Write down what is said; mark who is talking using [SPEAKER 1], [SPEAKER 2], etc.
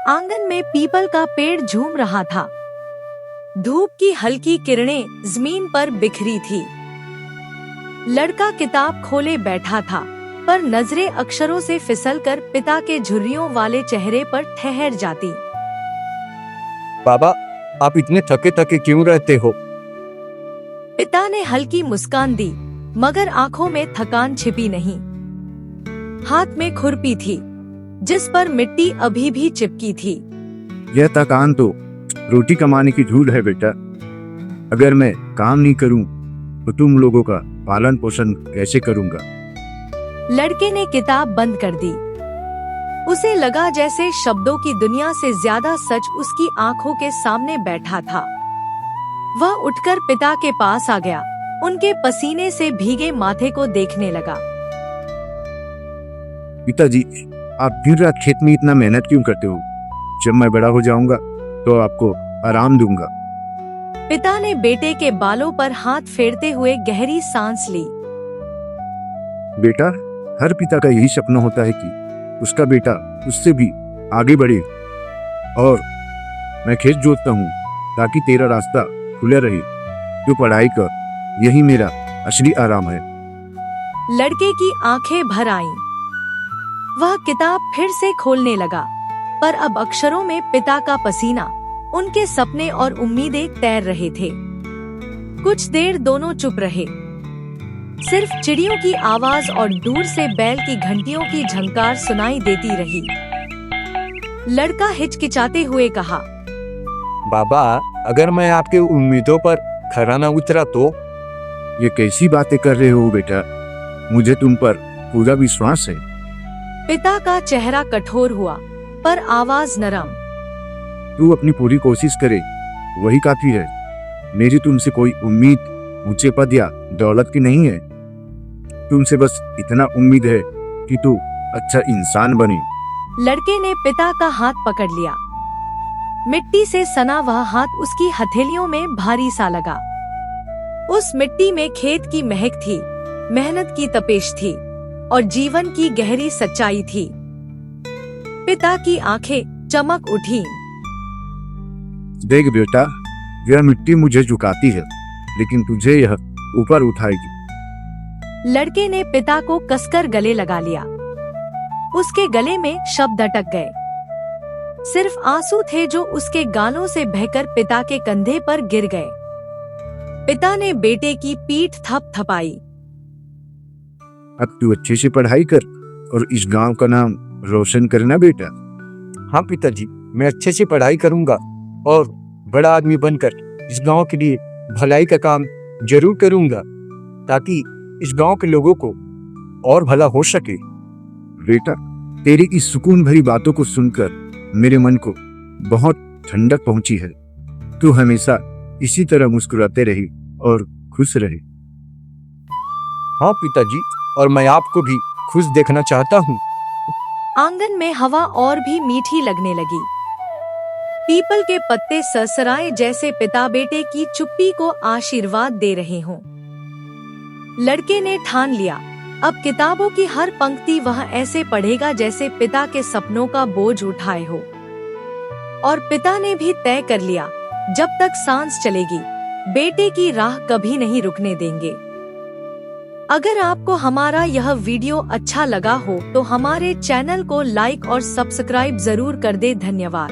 [SPEAKER 1] आंगन में पीपल का पेड़ झूम रहा था। धूप की हल्की किरणें जमीन पर बिखरी थी। लड़का किताब खोले बैठा था, पर नजरें अक्षरों से फिसलकर पिता के झुर्रियों वाले चेहरे पर ठहर जाती।
[SPEAKER 2] बाबा, आप इतने थके थके क्यों रहते हो?
[SPEAKER 1] पिता ने हल्की मुस्कान दी, मगर आंखों में थकान छिपी नहीं। हाथ में खुरपी थी, जिस पर मिट्टी अभी भी चिपकी थी।
[SPEAKER 3] यह थकान तो रोटी कमाने की धूल है बेटा। अगर मैं काम नहीं करूं, तो तुम लोगों का पालन पोषण कैसे करूंगा?
[SPEAKER 1] लड़के ने किताब बंद कर दी। उसे लगा जैसे शब्दों की दुनिया से ज्यादा सच उसकी आंखों के सामने बैठा था। वह उठकर पिता के पास आ गया, उनके पसीने से भीगे माथे को देखने लगा।
[SPEAKER 3] पिताजी, आप दिन रात खेत में इतना मेहनत क्यों करते हो? जब मैं बड़ा हो जाऊंगा तो आपको आराम दूंगा।
[SPEAKER 1] पिता ने बेटे के बालों पर हाथ फेरते हुए गहरी सांस ली।
[SPEAKER 3] बेटा, हर पिता का यही सपना होता है कि उसका बेटा उससे भी आगे बढ़े। और मैं खेत जोतता हूँ ताकि तेरा रास्ता खुला रहे। तू पढ़ाई कर, यही मेरा असली आराम है।
[SPEAKER 1] लड़के की आंखें भर आईं। वह किताब फिर से खोलने लगा, पर अब अक्षरों में पिता का पसीना, उनके सपने और उम्मीदें तैर रहे थे। कुछ देर दोनों चुप रहे। सिर्फ चिड़ियों की आवाज और दूर से बैल की घंटियों की झंकार सुनाई देती रही। लड़का हिचकिचाते हुए कहा,
[SPEAKER 2] बाबा, अगर मैं आपके उम्मीदों पर खरा न उतरा तो?
[SPEAKER 3] ये कैसी बातें कर रहे हो बेटा? मुझे तुम पर पूरा विश्वास है।
[SPEAKER 1] पिता का चेहरा कठोर हुआ, पर आवाज नरम।
[SPEAKER 3] तू अपनी पूरी कोशिश करे, वही काफी है। मेरी तुमसे कोई उम्मीद ऊंचे पद या दौलत की नहीं है। तुमसे बस इतना उम्मीद है कि तू अच्छा इंसान बने।
[SPEAKER 1] लड़के ने पिता का हाथ पकड़ लिया। मिट्टी से सना वह हाथ उसकी हथेलियों में भारी सा लगा। उस मिट्टी में खेत की महक थी, मेहनत की तपिश थी और जीवन की गहरी सच्चाई थी। पिता की आंखें चमक उठी।
[SPEAKER 3] देख बेटा, यह मिट्टी मुझे झुकाती है, लेकिन तुझे यह ऊपर उठाएगी।
[SPEAKER 1] लड़के ने पिता को कसकर गले लगा लिया। उसके गले में शब्द अटक गए। सिर्फ आंसू थे जो उसके गालों से बहकर पिता के कंधे पर गिर गए। पिता ने बेटे की पीठ थपथपाई।
[SPEAKER 3] अब तू अच्छे से पढ़ाई कर और इस गांव का नाम रोशन करना बेटा।
[SPEAKER 2] हाँ पिताजी, मैं अच्छे से पढ़ाई करूंगा और बड़ा आदमी बनकर इस गांव के लिए भलाई का काम जरूर करूंगा, ताकि इस गांव के लोगों को और भला हो सके।
[SPEAKER 3] बेटा, तेरी इस सुकून भरी बातों को सुनकर मेरे मन को बहुत ठंडक पहुंची है। तू हमेशा इसी तरह मुस्कुराते रही और खुश रहे।
[SPEAKER 2] हाँ पिताजी, और मैं आपको भी खुश देखना चाहता हूँ।
[SPEAKER 1] आंगन में हवा और भी मीठी लगने लगी। पीपल के पत्ते सरसराए जैसे पिता बेटे की चुप्पी को आशीर्वाद दे रहे हों। लड़के ने ठान लिया, अब किताबों की हर पंक्ति वह ऐसे पढ़ेगा जैसे पिता के सपनों का बोझ उठाए हो। और पिता ने भी तय कर लिया, जब तक सांस चलेगी, बेटे की राह कभी नहीं रुकने देंगे। अगर आपको हमारा यह वीडियो अच्छा लगा हो तो हमारे चैनल को लाइक और सब्सक्राइब जरूर कर दे। धन्यवाद।